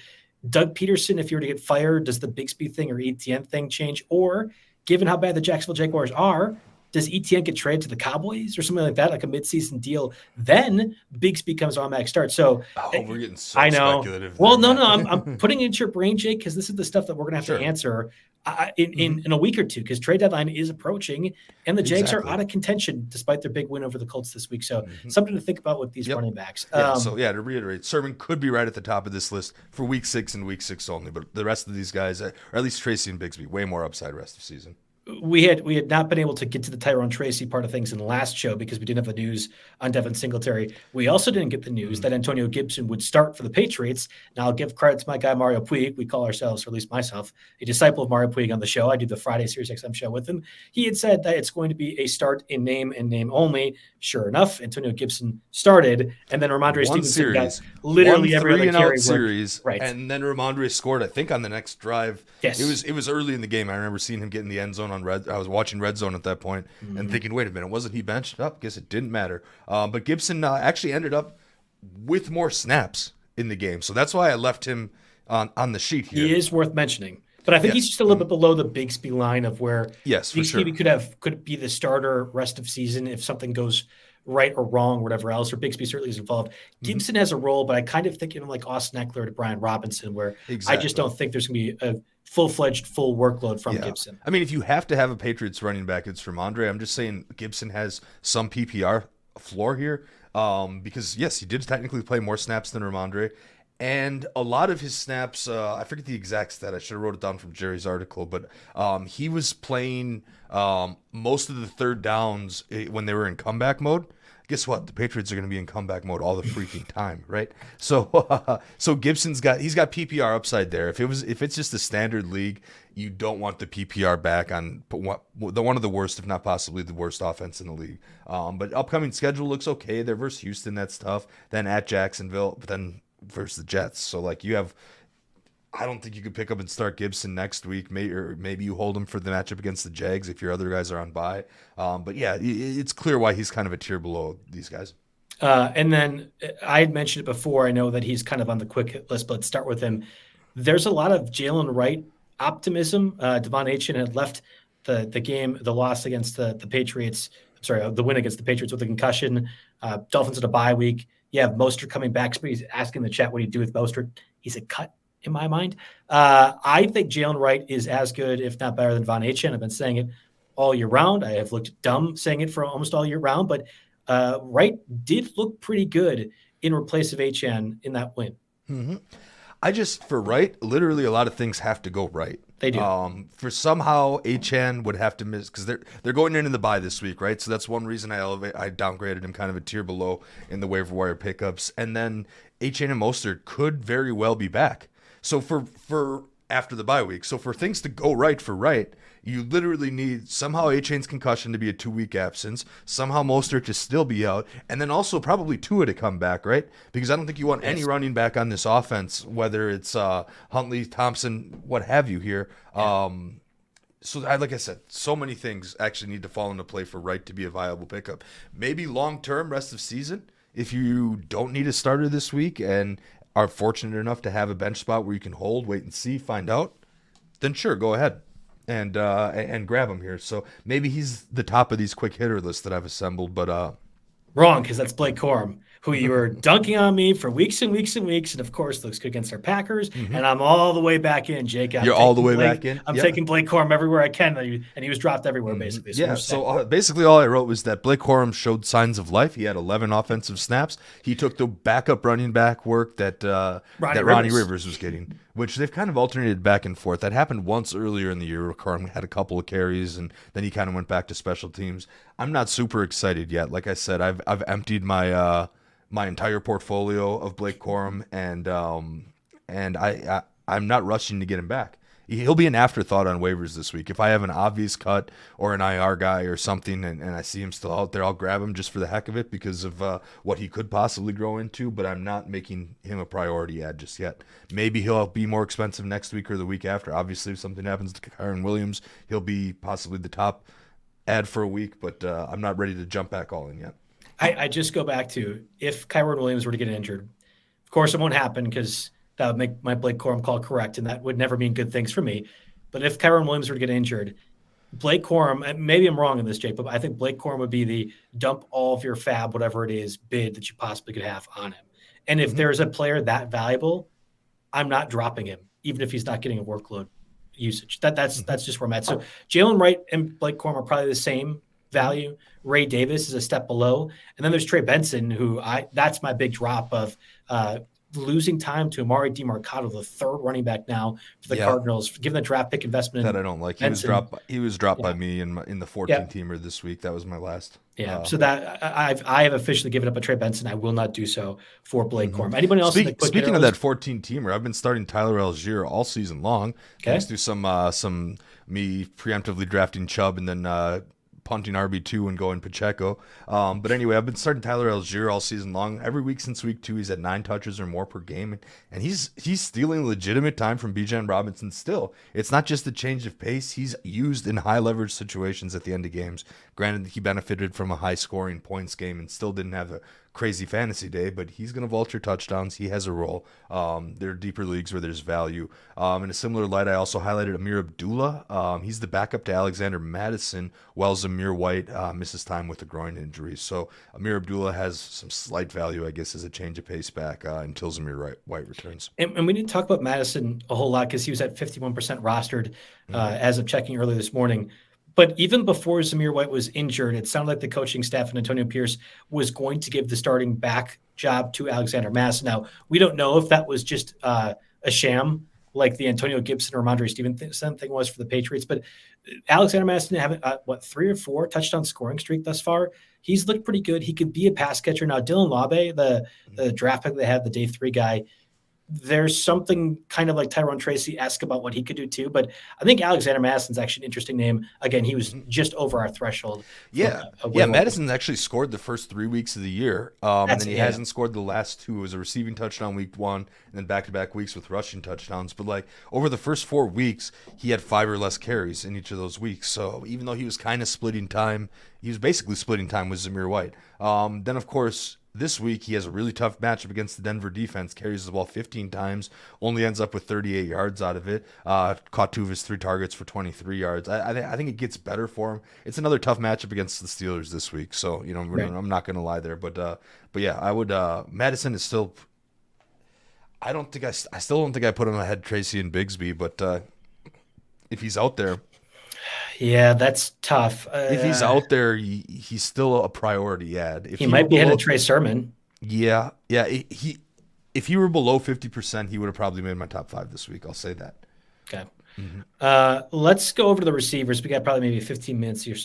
Doug Peterson, if you were to get fired, does the Bigsby thing or ETN thing change? Or given how bad the Jacksonville Jaguars are, does ETN get traded to the Cowboys or something like that, like a midseason deal? Then Bigsby becomes automatic start. So we're getting so speculative. Well, no, I'm putting it into your brain, Jake, because this is the stuff that we're going to have to answer in a week or two, because trade deadline is approaching, and the Jags are out of contention despite their big win over the Colts this week. So something to think about with these running backs. To reiterate, Sermon could be right at the top of this list for week 6 and week 6 only, but the rest of these guys, or at least Tracy and Bigsby, way more upside rest of season. We had not been able to get to the Tyrone Tracy part of things in the last show because we didn't have the news on Devin Singletary. We also didn't get the news that Antonio Gibson would start for the Patriots. Now, I'll give credit to my guy, Mario Puig. We call ourselves, or at least myself, a disciple of Mario Puig on the show. I do the Friday Sirius XM show with him. He had said that it's going to be a start in name and name only. Sure enough, Antonio Gibson started, and then Ramondre Stevenson got literally every other carry series, right? And then Ramondre scored, I think, on the next drive. Yes, it was early in the game. I remember seeing him get in the end zone on red. I was watching Red Zone at that point and thinking, wait a minute, wasn't he benched up? Guess it didn't matter. But Gibson actually ended up with more snaps in the game, so that's why I left him on the sheet here. He is worth mentioning. But I think he's just a little bit below the Bigsby line of where Bigsby could be the starter rest of season if something goes right or wrong or whatever else, or Bigsby certainly is involved. Gibson has a role, but I kind of think of him like Austin Eckler to Brian Robinson, where I just don't think there's going to be a full-fledged, full workload from Gibson. I mean, if you have to have a Patriots running back, it's Ramondre. I'm just saying Gibson has some PPR floor here because, yes, he did technically play more snaps than Ramondre. And a lot of his snaps, I forget the exact stat. I should have wrote it down from Jerry's article, but he was playing most of the third downs when they were in comeback mode. Guess what? The Patriots are going to be in comeback mode all the freaking time, right? So, so Gibson's got PPR upside there. If it's just a standard league, you don't want the PPR back on one of the worst, if not possibly the worst offense in the league. But upcoming schedule looks okay. They're versus Houston, that's tough. Then at Jacksonville, but then versus the Jets. So like you have, I don't think you could pick up and start Gibson next week. Maybe you hold him for the matchup against the Jags if your other guys are on bye. But yeah, it's clear why he's kind of a tier below these guys. And then I had mentioned it before. I know that he's kind of on the quick hit list, but let's start with him. There's a lot of Jalen Wright optimism. Devon Achane had left the game, the loss against the Patriots. The win against the Patriots with a concussion. Dolphins at a bye week. You have Mostert coming back. Somebody's asking in the chat, what do you do with Mostert? He's a cut in my mind. I think Jalen Wright is as good, if not better, than Devon Achane. I've been saying it all year round. I have looked dumb saying it for almost all year round, but Wright did look pretty good in replace of Achane in that win. Mm-hmm. For Wright, literally a lot of things have to go right. They do. For somehow Achane would have to miss because they're going into the bye this week, right? So that's one reason I downgraded him kind of a tier below in the waiver wire pickups. And then Achane and Mostert could very well be back. So for after the bye week, so for things to go right for Wright, you literally need somehow Achane's concussion to be a 2-week absence, somehow Mostert to still be out, and then also probably Tua to come back, right? Because I don't think you want any running back on this offense, whether it's Huntley, Thompson, what have you here. So like I said, so many things actually need to fall into play for Wright to be a viable pickup. Maybe long-term, rest of season, if you don't need a starter this week and are fortunate enough to have a bench spot where you can hold, wait and see, find out, then sure, go ahead and grab him here. So maybe he's the top of these quick hitter lists that I've assembled, but wrong, because that's Blake Corum, who you were dunking on me for weeks and weeks and weeks, and of course looks good against our Packers. And I'm all the way back in, Jake. You're all the way back in? I'm taking Blake Corum everywhere I can, and he was dropped everywhere, basically. So basically all I wrote was that Blake Corum showed signs of life. He had 11 offensive snaps. He took the backup running back work that Ronnie Rivers was getting. which they've kind of alternated back and forth. That happened once earlier in the year where Corum had a couple of carries, and then he kind of went back to special teams. I'm not super excited yet. Like I said, I've emptied my entire portfolio of Blake Corum, and I'm not rushing to get him back. He'll be an afterthought on waivers this week. If I have an obvious cut or an IR guy or something and I see him still out there, I'll grab him just for the heck of it because of what he could possibly grow into, but I'm not making him a priority ad just yet. Maybe he'll be more expensive next week or the week after. Obviously, if something happens to Kyren Williams, he'll be possibly the top ad for a week, but I'm not ready to jump back all in yet. I just go back to if Kyren Williams were to get injured, of course it won't happen because that would make my Blake Corum call correct, and that would never mean good things for me. But if Kyren Williams were to get injured, Blake Corum, maybe I'm wrong in this, Jake, but I think Blake Corum would be the dump all of your fab, whatever it is, bid that you possibly could have on him. And if there's a player that valuable, I'm not dropping him, even if he's not getting a workload usage. That's just where I'm at. So Jalen Wright and Blake Corum are probably the same value. Ray Davis is a step below. And then there's Trey Benson, that's my big drop of losing time to Amari DiMarcado, the third running back now for the Cardinals, given the draft pick investment. That I don't like. He was dropped by me in the 14-teamer this week. That was my last. Yeah. So that I have officially given up a Trey Benson. I will not do so for Blake Corum. Anybody else? Speaking of that 14-teamer, I've been starting Tyler Algier all season long. Thanks to some me preemptively drafting Chubb and then punting RB2 and going Pacheco. But anyway, I've been starting Tyler Algier all season long. Every week since week 2, he's at 9 touches or more per game. And he's stealing legitimate time from Bijan Robinson still. It's not just a change of pace. He's used in high leverage situations at the end of games. Granted, he benefited from a high scoring points game and still didn't have a crazy fantasy day, but he's going to vulture touchdowns. He has a role. There are deeper leagues where there's value. In a similar light, I also highlighted Amir Abdullah. He's the backup to Alexander Madison, while Zamir White misses time with a groin injury. So Amir Abdullah has some slight value, I guess, as a change of pace back until Zamir White returns. And we didn't talk about Madison a whole lot because he was at 51% rostered as of checking earlier this morning. But even before Zamir White was injured, it sounded like the coaching staff and Antonio Pierce was going to give the starting back job to Alexander Madison. Now, we don't know if that was just a sham, like the Antonio Gibson or Ramondre Stevenson thing was for the Patriots. But Alexander Madison having, 3 or 4 touchdown scoring streak thus far. He's looked pretty good. He could be a pass catcher. Now, Dylan Labe, the draft pick they had, the day 3 guy, there's something kind of like Tyrone Tracy-esque about what he could do too. But I think Alexander Madison's actually an interesting name. Again, he was just over our threshold. Madison's actually scored the first 3 weeks of the year. And then he hasn't scored the last 2. It was a receiving touchdown week 1 and then back-to-back weeks with rushing touchdowns. But like over the first 4 weeks, he had 5 or less carries in each of those weeks. So even though he was kind of splitting time, he was basically splitting time with Zamir White. Then, of course, this week, he has a really tough matchup against the Denver defense, carries the ball 15 times, only ends up with 38 yards out of it, caught 2 of his 3 targets for 23 yards. I think it gets better for him. It's another tough matchup against the Steelers this week, so I'm not going to lie there. But yeah, I would Madison is still – I still don't think I put him ahead Tracy and Bigsby, but if he's out there – yeah, that's tough. If he's out there, he's still a priority ad. He might be ahead of Trey Sermon. Yeah. If he were below 50%, he would have probably made my top 5 this week. I'll say that. Okay. Let's go over to the receivers. We got probably maybe 15 minutes or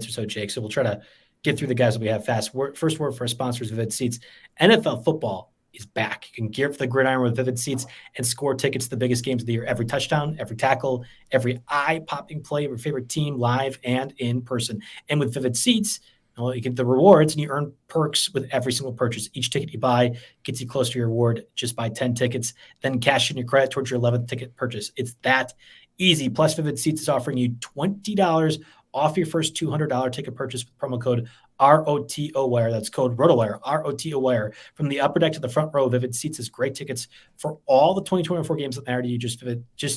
so, Jake. So we'll try to get through the guys that we have fast. First word for our sponsors, Vivid Seats. NFL football is back. You can gear up for the gridiron with Vivid Seats and score tickets to the biggest games of the year. Every touchdown, every tackle, every eye-popping play of your favorite team, live and in person. And with Vivid Seats, you get the rewards and you earn perks with every single purchase. Each ticket you buy gets you close to your reward. Just buy 10 tickets, then cash in your credit towards your 11th ticket purchase. It's that easy. Plus, Vivid Seats is offering you $20 off your first $200 ticket purchase with promo code ROTOWIRE. That's code RotoWire, ROTOWIRE. From the upper deck to the front row, Vivid Seats has great tickets for all the 2024 games that matter to you. Just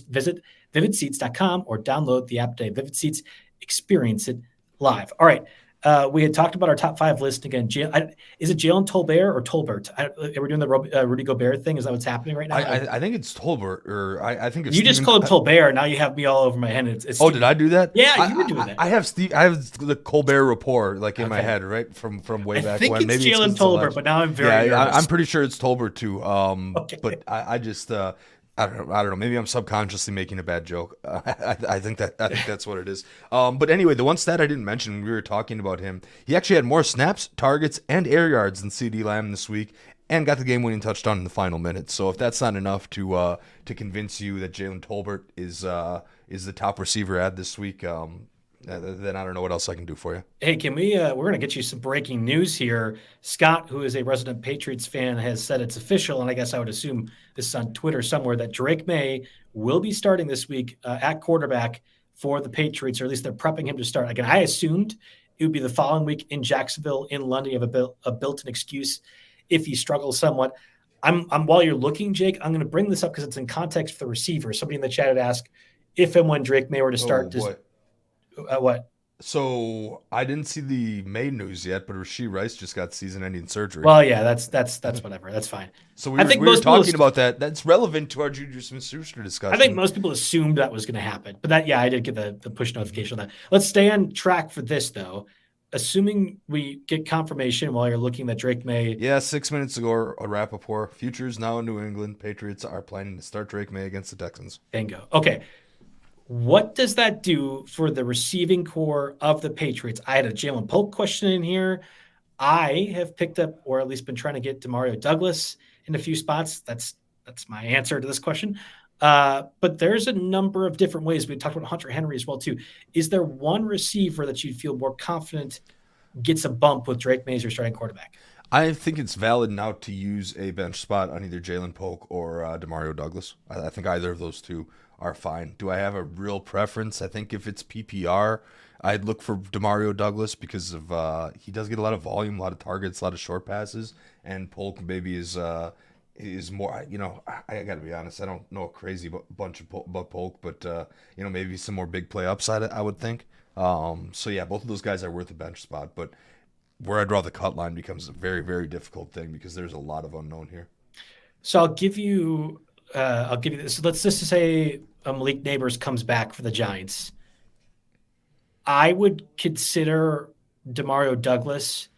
visit vividseats.com or download the app today. Vivid Seats, experience it live. All right, We had talked about our top 5 list again. Is it Jalen Tolbert or Tolbert? Are we doing the Rudy Gobert thing? Is that what's happening right now? I think it's Tolbert, or I think it's you just called him Tolbert. Now you have me all over my head. It's did I do that? Yeah, you were doing that. I have the Colbert Report in my head, right from way back when. I think it's Jalen Tolbert, but now I'm very nervous. I'm pretty sure it's Tolbert too. Okay. But I just I don't know. Maybe I'm subconsciously making a bad joke. I think that's what it is. But anyway, the one stat I didn't mention when we were talking about him, he actually had more snaps, targets, and air yards than CeeDee Lamb this week, and got the game-winning touchdown in the final minutes. So if that's not enough to convince you that Jalen Tolbert is the top receiver ad this week, then I don't know what else I can do for you. Hey, can we? We're going to get you some breaking news here. Scott, who is a resident Patriots fan, has said it's official, and I guess I would assume this is on Twitter somewhere, that Drake Maye will be starting this week at quarterback for the Patriots, or at least they're prepping him to start. Again, I assumed it would be the following week in Jacksonville, in London. You have a built-in excuse if he struggles somewhat. I'm while you're looking, Jake, I'm going to bring this up because it's in context for the receiver. Somebody in the chat had asked if and when Drake Maye were to start. What? So I didn't see the May news yet, but Rashee Rice just got season-ending surgery. Well, yeah, that's whatever. That's fine. So we were talking about that. That's relevant to our Juju Smith-Schuster discussion. I think most people assumed that was going to happen, but I did get the push notification on that. Let's stay on track for this though. Assuming we get confirmation while you're looking that Drake Maye. Yeah, 6 minutes ago, a Rappaport. Futures now in New England. Patriots are planning to start Drake Maye against the Texans. Bingo. Okay. What does that do for the receiving core of the Patriots? I had a Jalen Polk question in here. I have picked up, or at least been trying to get Demario Douglas in a few spots. That's my answer to this question. But there's a number of different ways. We talked about Hunter Henry as well, too. Is there one receiver that you'd feel more confident gets a bump with Drake Maye as your starting quarterback? I think it's valid now to use a bench spot on either Jalen Polk or Demario Douglas. I think either of those two are fine. Do I have a real preference? I think if it's PPR, I'd look for Demario Douglas because of he does get a lot of volume, a lot of targets, a lot of short passes, and Polk maybe is more. I got to be honest. I don't know a crazy bunch about Polk, but maybe some more big play upside. I would think. So yeah, both of those guys are worth a bench spot, but where I draw the cut line becomes a very, very difficult thing because there's a lot of unknown here. So I'll give you this. Let's just say Malik Neighbors comes back for the Giants. I would consider Demario Douglas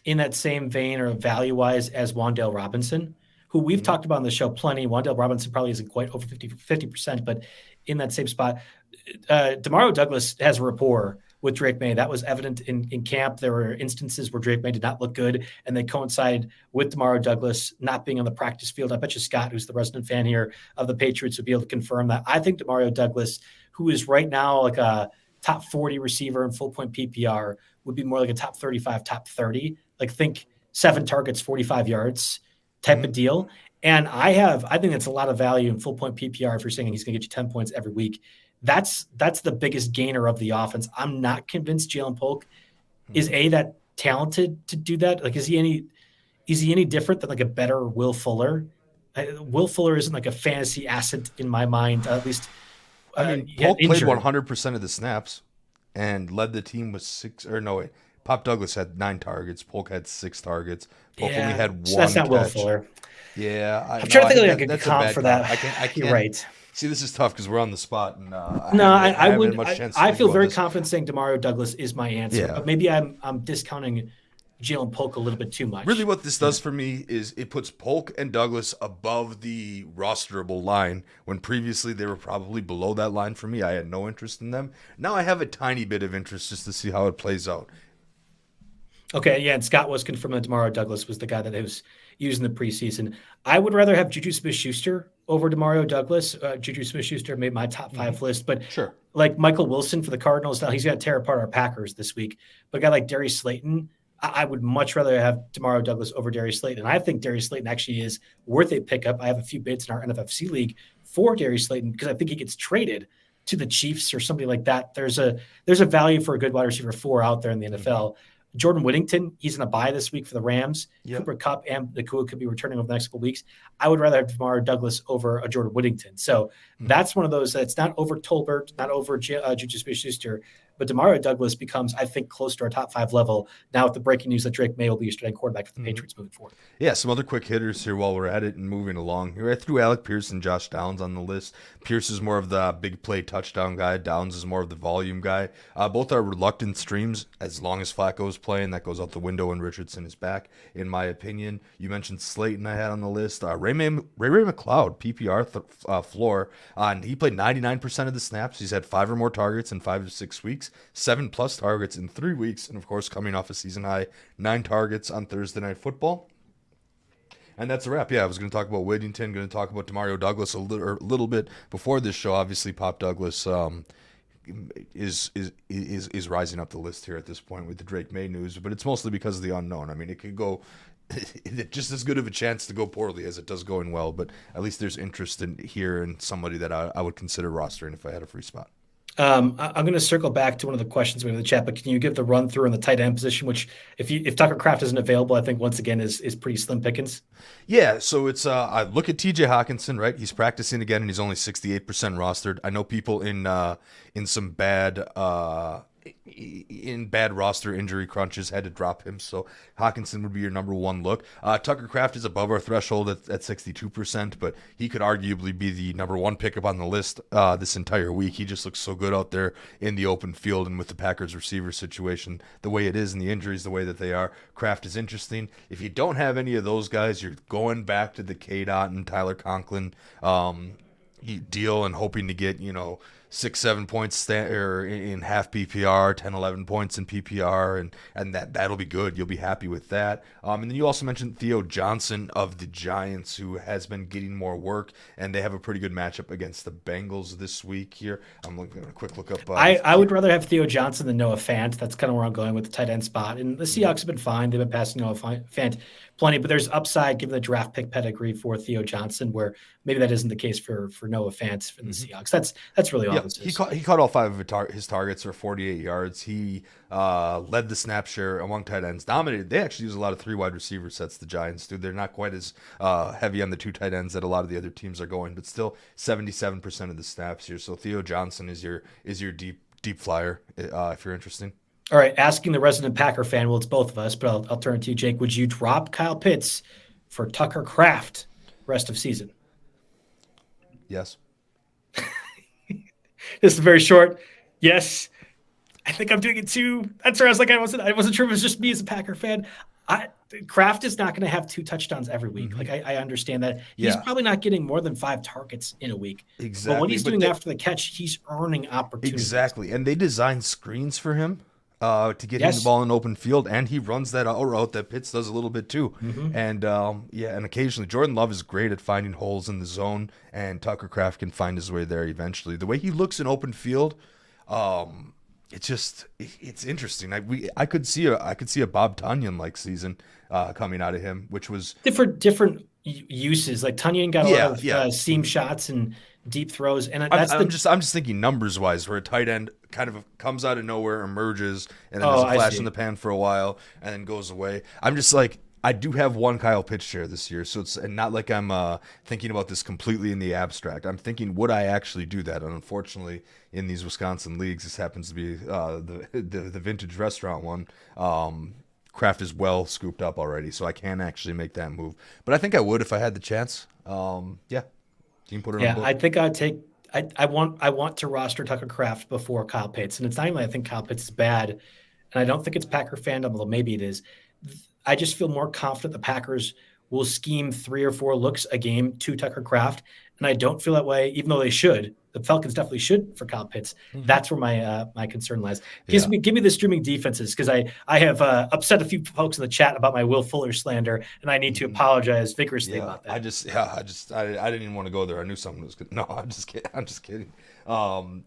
in that same vein or value-wise as Wan'Dale Robinson, who we've talked about on the show plenty. Wan'Dale Robinson probably isn't quite over 50%, but in that same spot. Demario Douglas has a rapport with Drake Maye. That was evident in camp. There were instances where Drake Maye did not look good, and they coincided with Demario Douglas not being on the practice field. I bet you Scott, who's the resident fan here of the Patriots, would be able to confirm that. I think Demario Douglas, who is right now like a top 40 receiver in full point PPR, would be more like a top 35, top 30. Like think 7 targets, 45 yards type of deal. And I think that's a lot of value in full point PPR if you're saying he's going to get you 10 points every week. That's the biggest gainer of the offense. I'm not convinced Jalen Polk is that talented to do that. Like, is he any different than like a better Will Fuller? Will Fuller isn't like a fantasy asset in my mind, at least. Polk played 100% of the snaps and led the team with Pop Douglas had 9 targets. Polk had 6 targets. Polk only had 1 that's not catch. Will Fuller. Yeah. I'm trying to think of like a good comp for that. I can't. You're right. See, this is tough because we're on the spot, and I feel very confident saying Demario Douglas is my answer, but maybe I'm discounting Jalen Polk a little bit too much. Really, what this does for me is it puts Polk and Douglas above the rosterable line when previously they were probably below that line for me. I had no interest in them. Now I have a tiny bit of interest just to see how it plays out. Okay, yeah, and Scott was confirming that Demario Douglas was the guy that was used in the preseason. I would rather have Juju Smith-Schuster over Demario Douglas. Juju Smith-Schuster made my top 5 list, but sure, like Michael Wilson for the Cardinals, now he's going to tear apart our Packers this week. But a guy like Darius Slayton, I would much rather have Demario Douglas over Darius Slayton. And I think Darius Slayton actually is worth a pickup. I have a few bids in our NFFC league for Darius Slayton because I think he gets traded to the Chiefs or somebody like that. There's a value for a good wide receiver 4 out there in the NFL. Jordan Whittington, he's in a bye this week for the Rams. Yep. Cooper Kupp and Nakua could be returning over the next couple of weeks. I would rather have Demario Douglas over a Jordan Whittington. So that's one of those that's not over Tolbert, not over Juju Smith-Schuster, But Demario Douglas becomes, I think, close to our top 5 level now with the breaking news that Drake Maye will be your starting quarterback for the Patriots moving forward. Yeah, some other quick hitters here while we're at it and moving along. Here I threw Alec Pierce and Josh Downs on the list. Pierce is more of the big play touchdown guy. Downs is more of the volume guy. Both are reluctant streams as long as Flacco is playing. That goes out the window when Richardson is back, in my opinion. You mentioned Slayton I had on the list. Ray McLeod, PPR floor. And he played 99% of the snaps. He's had 5 or more targets in 5 to 6 weeks, 7+ targets in 3 weeks, and of course coming off a season high 9 targets on Thursday Night Football. And that's a wrap. Yeah, I was going to talk about Whittington, going to talk about Demario Douglas a little bit before this show. Obviously, Pop Douglas is rising up the list here at this point with the Drake Maye news, but it's mostly because of the unknown. I mean, it could go just as good of a chance to go poorly as it does going well, but at least there's interest in here in somebody that I would consider rostering if I had a free spot. I'm going to circle back to one of the questions we have in the chat, but can you give the run through in the tight end position, which if Tucker Kraft isn't available, I think once again is pretty slim pickings. Yeah, so it's I look at TJ Hawkinson, right? He's practicing again and he's only 68% rostered. I know people in some bad roster injury crunches had to drop him, so Hawkinson would be your number one look. Tucker Kraft is above our threshold at 62%, but he could arguably be the number one pickup on the list this entire week. He just looks so good out there in the open field, and with the Packers receiver situation the way it is and the injuries the way that they are, Kraft is interesting. If you don't have any of those guys, you're going back to the K-Dot and Tyler Conklin deal and hoping to get 6-7 points in half PPR, 10-11 points in PPR, and that'll be good. You'll be happy with that. And then you also mentioned Theo Johnson of the Giants, who has been getting more work, and they have a pretty good matchup against the Bengals this week here. I'm looking at a quick look up. I would rather have Theo Johnson than Noah Fant. That's kind of where I'm going with the tight end spot. And the Seahawks have been fine. They've been passing Noah Fant plenty, but there's upside given the draft pick pedigree for Theo Johnson, where maybe that isn't the case for Noah Fant for the Seahawks. That's really all this is. He caught all 5 of his targets for 48 yards. He led the snap share among tight ends. Dominated. They actually use a lot of 3 wide receiver sets, the Giants do. They're not quite as heavy on the 2 tight ends that a lot of the other teams are going, but still 77% of the snaps here. So Theo Johnson is your deep flyer if you're interested. All right, asking the resident Packer fan, well, it's both of us, but I'll turn to you, Jake. Would you drop Kyle Pitts for Tucker Kraft rest of season? Yes. This is very short. Yes. I think I'm doing it too. That's where I was like, I wasn't sure if it was just me as a Packer fan. Kraft is not going to have 2 touchdowns every week. Like I understand that. He's probably not getting more than 5 targets in a week. Exactly. But when he's doing after the catch, he's earning opportunities. Exactly. And they design screens for him to get him the ball in open field, and he runs that out route that Pitts does a little bit too. And and occasionally Jordan Love is great at finding holes in the zone, and Tucker Kraft can find his way there eventually. The way he looks in open field, it's interesting. I could see a Bob Tonyan like season coming out of him, which was different uses. Like Tonyan got a lot of seam shots and deep throws, and I'm just thinking numbers wise, where a tight end kind of comes out of nowhere, emerges, and then there's a flash in the pan for a while, and then goes away. I'm just like, I do have one Kyle Pitts share this year, so it's not like I'm thinking about this completely in the abstract. I'm thinking, would I actually do that? And unfortunately, in these Wisconsin leagues, this happens to be the vintage restaurant one. Kraft is well scooped up already, so I can actually make that move. But I think I would if I had the chance. You can put it on board. I think I'd take. I want to roster Tucker Kraft before Kyle Pitts, and it's not even I think Kyle Pitts is bad, and I don't think it's Packer fandom, although maybe it is. I just feel more confident the Packers will scheme 3 or 4 looks a game to Tucker Kraft, and I don't feel that way, even though they should. The Falcons definitely should for Kyle Pitts. That's where my concern lies. Give me the streaming defenses, because I have upset a few folks in the chat about my Will Fuller slander, and I need to apologize vigorously about that. I didn't even want to go there. I knew someone was good. No, I'm just kidding.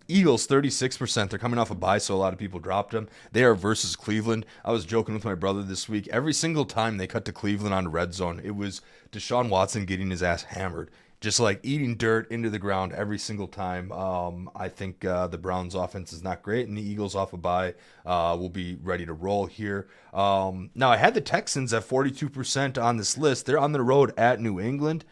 Eagles 36%. They're coming off a bye, so a lot of people dropped them. They are versus Cleveland. I was joking with my brother this week. Every single time they cut to Cleveland on red zone, it was Deshaun Watson getting his ass hammered. Just like eating dirt into the ground every single time. I think the Browns' offense is not great, and the Eagles off a bye will be ready to roll here. Now, I had the Texans at 42% on this list. They're on the road at New England.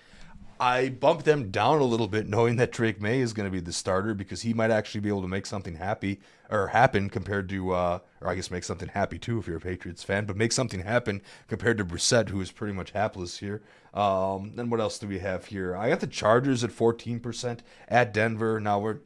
I bumped them down a little bit, knowing that Drake Maye is going to be the starter, because he might actually be able to make something happen or happen compared to, or I guess make something happy too if you're a Patriots fan, but make something happen compared to Brissett, who is pretty much hapless here. Then what else do we have here? I got the Chargers at 14% at Denver. Now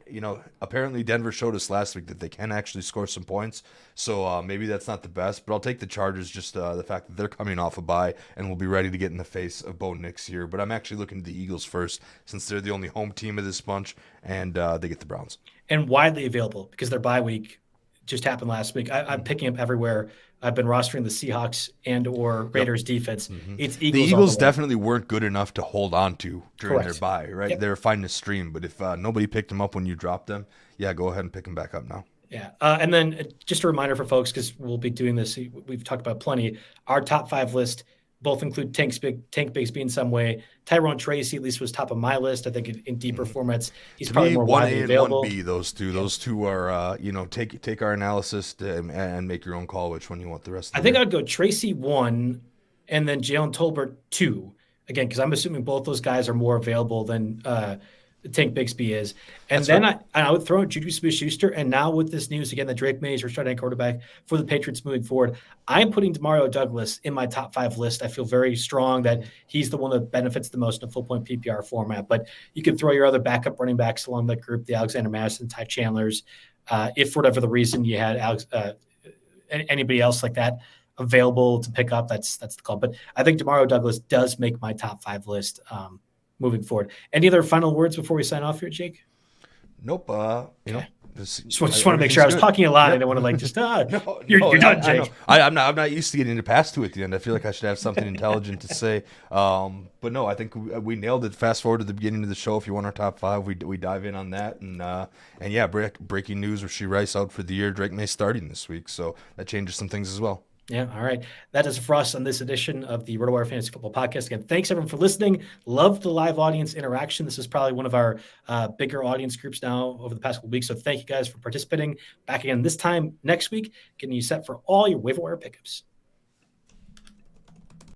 apparently Denver showed us last week that they can actually score some points. So maybe that's not the best, but I'll take the Chargers, just the fact that they're coming off a bye and will be ready to get in the face of Bo Nix here. But I'm actually looking at the Eagles first, since they're the only home team of this bunch, and they get the Browns. And widely available because their bye week just happened last week. I'm picking up everywhere. I've been rostering the Seahawks and or Raiders defense. It's Eagles. The Eagles definitely weren't good enough to hold on to during Correct. their bye, right? Yep. They were finding a stream, but if nobody picked them up when you dropped them, yeah, go ahead and pick them back up now. Yeah. And then just a reminder for folks, because we'll be doing this, we've talked about plenty. Our top 5 list both include Tank Bigsby in some way. Tyrone Tracy at least was top of my list. I think in deeper formats, he's probably more widely available. 1A and 1B, those two. Those two are, take our analysis and make your own call which one you want the rest of the I think I'd go Tracy 1 and then Jalen Tolbert 2. Again, because I'm assuming both those guys are more available than Tank Bigsby is. And That's then right. I would throw in Juju Smith-Schuster. And now with this news, again, that Drake Maye is your starting quarterback for the Patriots moving forward, I'm putting Demario Douglas in my top 5 list. I feel very strong that he's the one that benefits the most in a full-point PPR format. But you can throw your other backup running backs along that group, the Alexander Madison, Ty Chandlers. If for whatever the reason you had anybody else like that available to pick up, that's the call. But I think Demario Douglas does make my top 5 list moving forward. Any other final words before we sign off here, Jake? Nope. Okay. Just want to make sure I was talking a lot. Yep. I don't want to you're done, Jake. I'm not used to getting past 2 at the end. I feel like I should have something intelligent to say. But no, I think we nailed it. Fast forward to the beginning of the show. If you want our top 5, we dive in on that. And yeah, breaking news: Rashee Rice out for the year. Drake Maye starting this week, so that changes some things as well. Yeah. All right. That is for us on this edition of the RotoWire Fantasy Football Podcast. Again, thanks everyone for listening. Love the live audience interaction. This is probably one of our bigger audience groups now over the past couple weeks. So thank you guys for participating. Back again this time next week, getting you set for all your waiver wire pickups.